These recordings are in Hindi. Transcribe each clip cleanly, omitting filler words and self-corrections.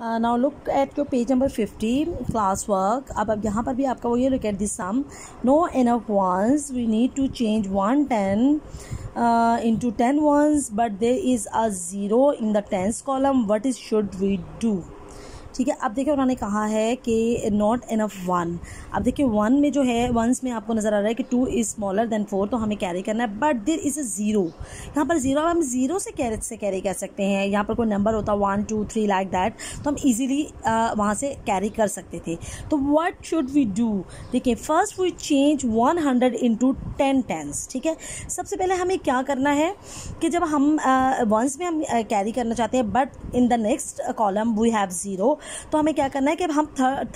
Now look at your page number 50 class work. अब यहाँ पर भी आपका वही look at this sum. No enough ones, we need to change 110 into 10 ones, but there is a 0 in the tens column. What should we do? ठीक है. अब देखिए उन्होंने कहा है कि नॉट इनफ 1. अब देखिए 1 में जो है, वंस में आपको नज़र आ रहा है कि 2 इज़ स्मॉलर देन 4, तो हमें कैरी करना है. But there is a 0. यहाँ पर 0, हम 0 से कैरी कर सकते हैं. यहाँ पर कोई नंबर होता 1 2 3 लाइक दैट, तो हम इजीली वहाँ से कैरी कर सकते थे. तो व्हाट शुड वी डू? देखिए first we change 100 into 10 tens. ठीक है. सबसे पहले हमें क्या करना है कि जब हम वंस में हम कैरी करना चाहते हैं, but in the next column we have 0, तो हमें क्या करना है कि हम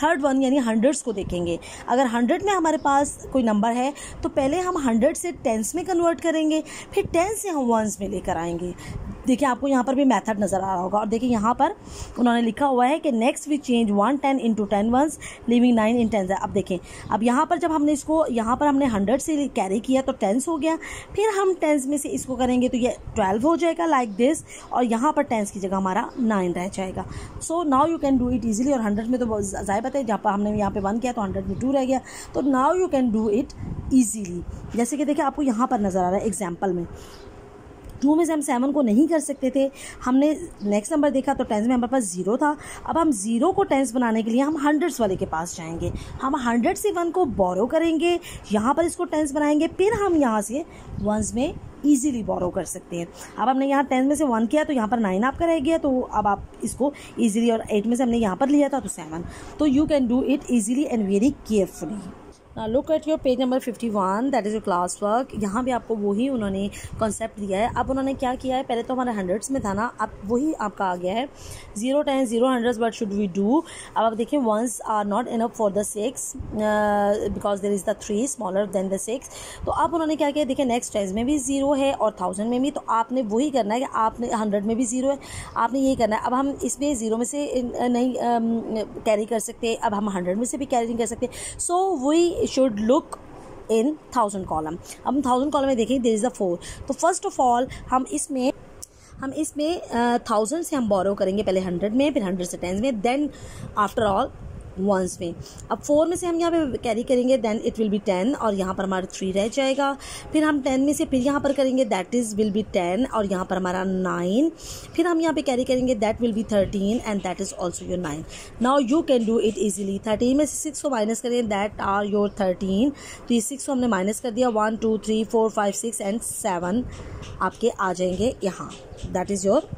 थर्ड वन यानी हंड्रेड्स को देखेंगे. अगर 100 में हमारे पास कोई नंबर है तो पहले हम 100 से टेंस में कन्वर्ट करेंगे, फिर 10 से हम वंस में लेकर आएंगे. देखिए आपको यहाँ पर भी मेथड नज़र आ रहा होगा. और देखिए यहाँ पर उन्होंने लिखा हुआ है कि next we change 110 into 10 ones leaving 9 in 10. अब देखें, अब यहाँ पर जब हमने इसको यहाँ पर हमने 100 से कैरी किया तो 10 हो गया, फिर हम 10 में से इसको करेंगे तो ये 12 हो जाएगा लाइक दिस, और यहाँ पर 10 की जगह हमारा 9 रह जाएगा. So now you can do it easily. और 100 में तो ज़ाहिर बात है, जहाँ पर हमने यहाँ पे 1 किया तो 100 में 2 रह गया, तो now you can do it easily. जैसे कि देखिए आपको यहाँ पर नज़र आ रहा है एग्जाम्पल में 2 में से हम 7 को नहीं कर सकते थे. हमने नेक्स्ट नंबर देखा तो 10 में हमारे पास 0 था. अब हम 0 को 10 बनाने के लिए हम 100 वाले के पास जाएंगे. हम 100 से 1 को बोरो करेंगे, यहाँ पर इसको 10 बनाएंगे, फिर हम यहाँ से वंस में ईजिली बोरो कर सकते हैं. अब हमने यहाँ 10 में से 1 किया तो यहाँ पर 9 आपका रह गया, तो अब आप इसको ईजिली, और 8 में से हमने यहाँ पर लिया था तो 7, तो you can do it easily and very carefully. Now look at your page number 51, that is your class work. यहाँ भी आपको वही उन्होंने कॉन्सेप्ट दिया है. अब उन्होंने क्या किया है, पहले तो हमारे हंड्रेड्स में था ना, अब वही आपका आ गया है 0 10 0 100. What should we do? अब आप देखिए ones are not enough for the 6 because there is the 3 smaller than the 6. तो अब उन्होंने क्या किया, देखिए नेक्स्ट टेंस में भी 0 है और 1000 में भी, तो आपने वही करना है कि आपने 100 में भी 0 है, आपने ये करना है. अब हम इसमें 0 में से नहीं कैरी कर सकते, अब हम 100 में से भी कैरी नहीं कर सकते. So we should look in 1000 column. अब 1000 column में देखें there is a 4. तो फर्स्ट ऑफ ऑल हम इसमें 1000 से हम बोरो करेंगे, पहले 100 में, फिर 100 से 10 में, देन आफ्टर ऑल वंस में. अब 4 में से हम यहाँ पे कैरी करेंगे, देन इट विल बी 10, और यहाँ पर हमारा 3 रह जाएगा. फिर हम 10 में से फिर यहाँ पर करेंगे, दैट इज़ विल बी 10, और यहाँ पर हमारा 9. फिर हम यहाँ पे कैरी करेंगे, that will B 13 and that is also your 9. Now you can do it easily. 13 में से 6 को माइनस करें, दैट आर योर 13. तो ये 6 को हमने माइनस कर दिया, 1 2 3 4 5 6 एंड 7 आपके आ जाएंगे यहाँ, दैट इज़ योर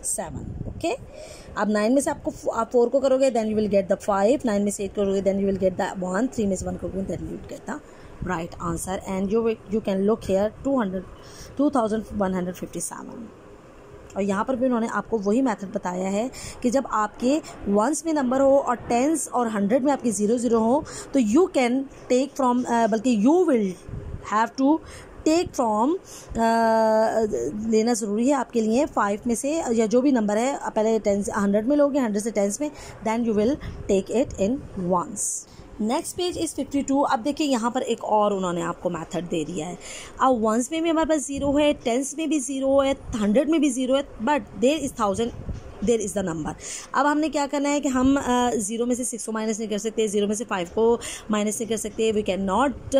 7. ओके. अब 9 में से आप 4 को करोगे, then you will get the 5. 9 में से 8 करोगे, then you will get the 1. 3 में से 1 करोगे, then you will get the right answer. And you can look here 2157. और यहाँ पर भी उन्होंने आपको वही मेथड बताया है कि जब आपके वंस में नंबर हो और टेंस और 100 में आपके 0 हो, तो यू कैन टेक फ्रॉम, बल्कि you will have to take from, लेना ज़रूरी है आपके लिए 5 में से, या जो भी नंबर है पहले 100 में लोगे, 100 से 10 में, then you will take it in ones. Next page is 52. अब देखिए यहाँ पर एक और उन्होंने आपको मेथड दे दिया है. अब वंस में भी हमारे पास 0 है, टेंस में भी 0 है, 100 में भी 0 है, but there is 1000, there is the number. अब हमने क्या करना है कि हम 0 में से 6 को माइनस नहीं कर सकते, 0 में से 5 को माइनस नहीं कर सकते, we can not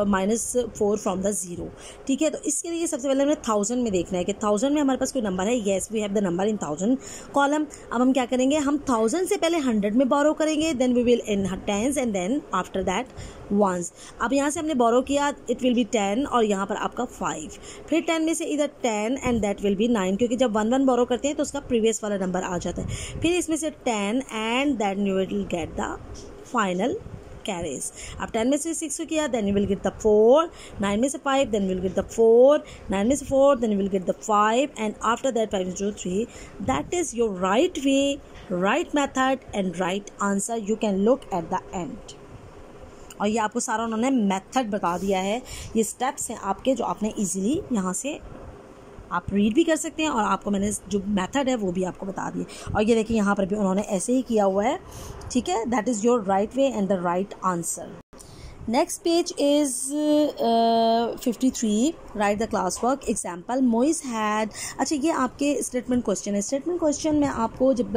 minus 4 from the 0. ठीक है. तो इसके लिए सबसे पहले हमें 1000 में देखना है कि 1000 में हमारे पास कोई नंबर है. Yes, we have the number in 1000 column. अब हम क्या करेंगे, हम 1000 से पहले 100 में बोरो करेंगे, then we will in 10s and then after that ones. अब यहाँ से हमने बोरो किया, इट विल बी 10, और यहाँ पर आपका 5. फिर 10 में से इधर 10 एंड दैट विल बी 9, क्योंकि जब 1 1 बोरो करते हैं तो उसका प्रीवियस वाला नंबर आ जाता है. फिर इसमें से 10 and then you will get the final carries. अब 10 में से 6 को किया, then you will get the 4. 9 में से 5, देन विल गेट द 4. 9 में से 4, then you will get the 5, and after that 5 0 3. That is your right way, right method and right answer. You can look at the end. और ये आपको सारा उन्होंने मेथड बता दिया है. ये स्टेप्स हैं आपके जो आपने इजीली यहाँ से आप रीड भी कर सकते हैं, और आपको मैंने जो मेथड है वो भी आपको बता दिए. और ये देखिए यहाँ पर भी उन्होंने ऐसे ही किया हुआ है. ठीक है. That is your right way and the right answer. Next page is 53. Write the classwork. Example, Moise had. अच्छा, ये आपके स्टेटमेंट क्वेश्चन है. स्टेटमेंट क्वेश्चन में आपको जब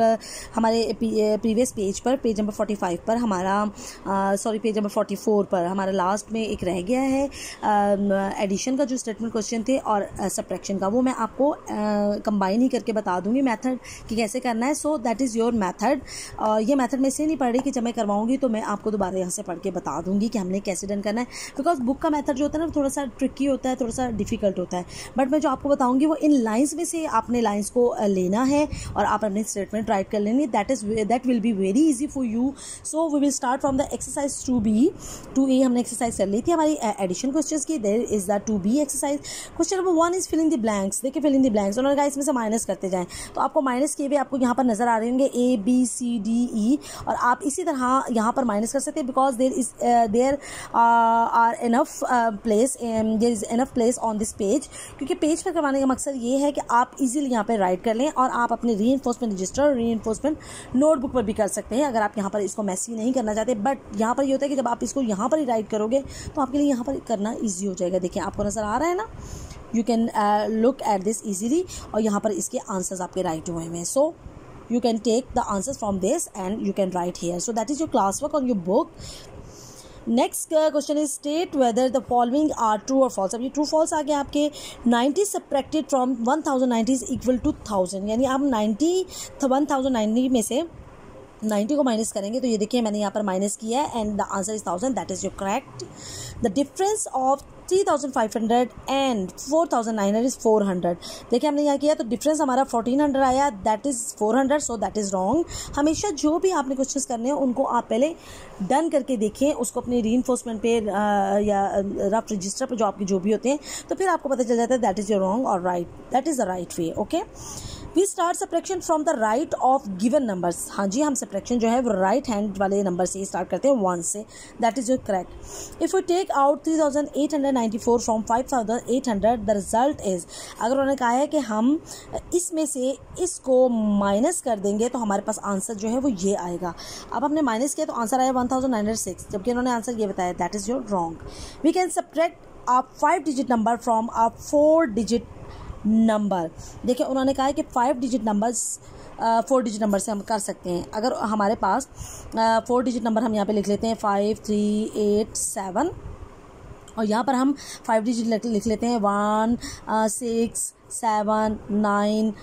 हमारे प्रीवियस पेज पर, पेज नंबर 45 पर हमारा पेज नंबर 44 पर हमारा लास्ट में एक रह गया है एडिशन का जो स्टेटमेंट क्वेश्चन थे और सब्ट्रैक्शन का, वो मैं आपको कंबाइन ही करके बता दूंगी मेथड कि कैसे करना है. So that is your method. ये मेथड में से नहीं पढ़ रही कि जब मैं करवाऊंगी तो मैं आपको दोबारा यहाँ से पढ़ के बता दूंगी कि हमने कैसे डन करना है, बिकॉज बुक का मेथड जो होता है ना थोड़ा सा ट्रिकी होता है, थोड़ा सा डिफिकल्ट होता है. बट मैं जो आपको बताऊंगी वो इन लाइंस में से आपने लाइंस को लेना है और आप अपने स्टेटमेंट राइट कर लेंगे. That will be very easy for you. So we will start from the exercise 2B. 2A हमने एक्सरसाइज कर ली थी हमारी एडिशन क्वेश्चन की. There is the 2B exercise. Question number 1 is filling the blanks. देखिए फिलिंग द ब्लैंक्स, उन्होंने कहा इसमें से माइनस करते जाएं, तो आपको माइनस किए हुए आपको यहाँ पर नजर आ रहे होंगे ABCDE, और आप इसी तरह यहाँ पर माइनस कर सकते हैं because there are enough place, there is enough place on this page. क्योंकि पेज पर करवाने का मकसद ये है कि आप इजीली यहाँ पे राइट कर लें और आप अपने रीइंफोर्समेंट रजिस्टर और रीइंफोर्समेंट नोटबुक पर भी कर सकते हैं अगर आप यहाँ पर इसको मैसी नहीं करना चाहते. बट यहाँ पर ये होता है कि जब आप इसको यहाँ पर ही राइट करोगे तो आपके लिए यहाँ पर करना ईजी हो जाएगा. देखिए आपको नज़र आ रहा है ना, you can look at this easily, और यहाँ पर इसके आंसर्स आपके राइट हुए हैं. सो you can take the answers from this and you can write here. So that is your classwork on your book. Next question is state whether the following are true और फॉल्स. अब ये ट्रू फॉल्स आ गया आपके. 90 subtracted from 1090 is equal to 1000, यानी आप 1090 में से 90 को माइनस करेंगे तो ये देखिए मैंने यहाँ पर माइनस किया है and the answer is 1000. That is your correct. The difference of 3500 and 4900 is 400. देखिए हमने यहाँ किया तो डिफरेंस हमारा 1400 आया, that is 400. So that is wrong. हमेशा जो भी आपने क्वेश्चंस करने हैं उनको आप पहले डन करके देखें, उसको अपने रीइंफोर्समेंट पे या रफ रजिस्टर पे जो आपके जो भी होते हैं, तो फिर आपको पता चल जाता है दैट इज़ योर रॉन्ग और right. That is the right way. Okay, we start subtraction from the right of given numbers. हाँ जी, हम सब्ट्रैक्शन जो है वो राइट हैंड वाले नंबर से स्टार्ट करते हैं 1 से. That is your correct. If you take out 3894 from 5800 the result is. अगर उन्होंने कहा है कि हम इसमें से इसको माइनस कर देंगे तो हमारे पास आंसर जो है वो ये आएगा. अब हमने माइनस किया तो आंसर आया 1906, जबकि उन्होंने आंसर ये बताया. That is your wrong. We can subtract a 5 digit number from a 4 digit number. देखिए उन्होंने कहा है कि 5 डिजिट नंबर्स 4 डिजिट नंबर से हम कर सकते हैं. अगर हमारे पास 4 डिजिट नंबर हम यहाँ पे लिख लेते हैं 5 3 8 7, और यहाँ पर हम 5 डिजिट लिख लेते हैं 1 6 7 9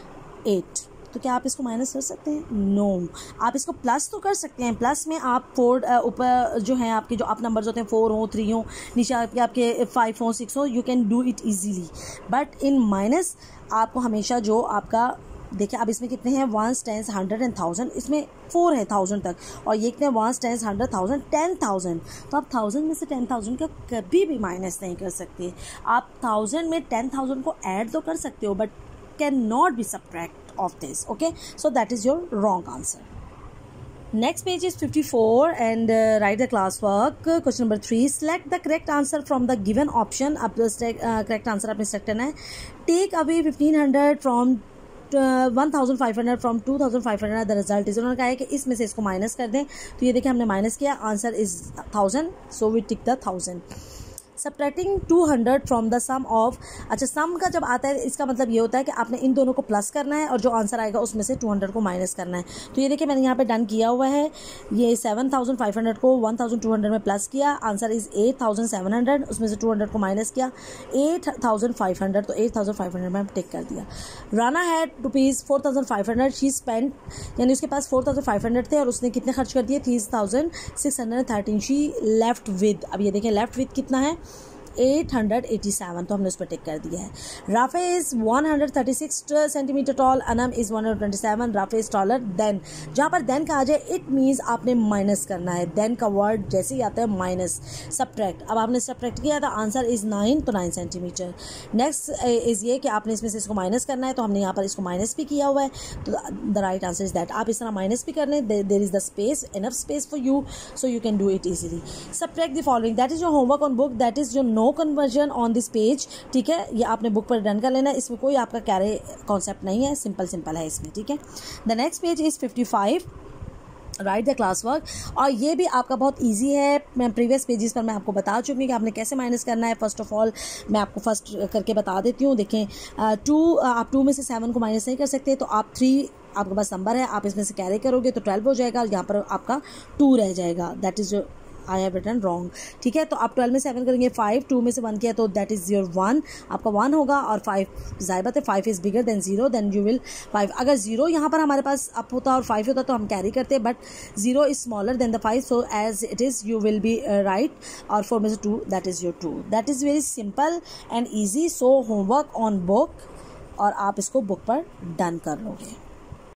8. तो क्या आप इसको माइनस कर सकते हैं? नो. आप इसको प्लस तो कर सकते हैं. प्लस में आप 4 ऊपर जो है आपके जो अप नंबर्स होते हैं 4 हो 3 हो, नीचे आपके 5 हो 6 हो, you can do it easily. But in minus आपको हमेशा जो आपका, देखिए अब इसमें कितने हैं 1 10 100 एंड 1000, इसमें 4 है 1000 तक, और ये कितने 1 10 100 1000 10,000. तो आप 1000 में से 10,000 का कभी भी माइनस नहीं कर सकते. आप 1000 में 10,000 को ऐड तो कर सकते हो but can not be subtract of this. Okay, so that is your wrong answer. Next page is 54 and write the classwork. Question number 3, select the correct answer from the given option. अब correct answer आपने select करना है. Take away 1500 from 1500 from 2500. The result is. उन्होंने कहा है कि इसमें से इसको माइनस कर दें, तो ये देखिए हमने माइनस किया, answer is 1000. So we tick the 1000. Subtracting 200 from the sum of. अच्छा, सम का जब आता है इसका मतलब ये होता है कि आपने इन दोनों को प्लस करना है और जो आंसर आएगा उसमें से 200 को माइनस करना है. तो ये देखिए मैंने यहाँ पे डन किया हुआ है. ये 7500 को 1200 में प्लस किया, आंसर इज 8700. उसमें से 200 को माइनस किया 8500, तो 8500 में टिक कर दिया. राना हैड ₹4500. शी स्पेंड, यानी उसके पास 4500 थे और उसने कितने खर्च कर दिए 3613. She left with. अब ये देखिए लेफ्ट विद कितना है 887, तो हमने उस पर टिक कर दिया है. Rafe is 136 centimetre toll, Anam is 127. Rafe is taller than. जहाँ पर देन का आ जाए इट मीन्स आपने माइनस करना है. देन का वर्ड जैसे ही आता है माइनस. सब्ट्रैक्ट. अब आपने सब्ट्रैक्ट किया था, आंसर इज 9, तो 9 सेंटीमीटर. नेक्स्ट इज ये कि आपने इसमें से इसको माइनस करना है, तो हमने यहाँ पर इसको माइनस भी किया हुआ है, तो the right answer is that. आप इस तरह माइनस भी कर लें, there is the space, enough space for you, so you can do it easily. Subtract the following. That is your homework on book. That is your no conversion on this page. ठीक है, ये आपने बुक पर डन कर लेना. इसमें कोई आपका कैरे कॉन्सेप्ट नहीं है, सिंपल है इसमें. ठीक है. The next page is 55. Right the class work. और ये भी आपका बहुत इजी है, मैं प्रीवियस पेजेस पर मैं आपको बता चुकी हूँ कि आपने कैसे माइनस करना है। फर्स्ट ऑफ ऑल मैं आपको फर्स्ट करके बता देती हूँ। देखें 2, आप 2 में से 7 को माइनस नहीं कर सकते, तो आप 3 आपके पास नंबर है, आप इसमें से कैरी करोगे तो 12 हो जाएगा, और यहाँ पर आपका 2 रह जाएगा। That is your, I have written wrong, ठीक है। तो आप 12 में 7 करेंगे, 5, 2 में से 1 किया तो दैट इज़ योर 1, आपका 1 होगा। और 5 ज़ाहिर है 5 is bigger than 0, then you will 5। अगर 0 यहाँ पर हमारे पास अप होता और 5 होता तो हम कैरी करते, but 0 is smaller than the 5, so as it is you will be right. और 4 में से 2 that is your 2। That is very simple and easy. So homework on book, और आप इसको बुक पर डन कर लोगे।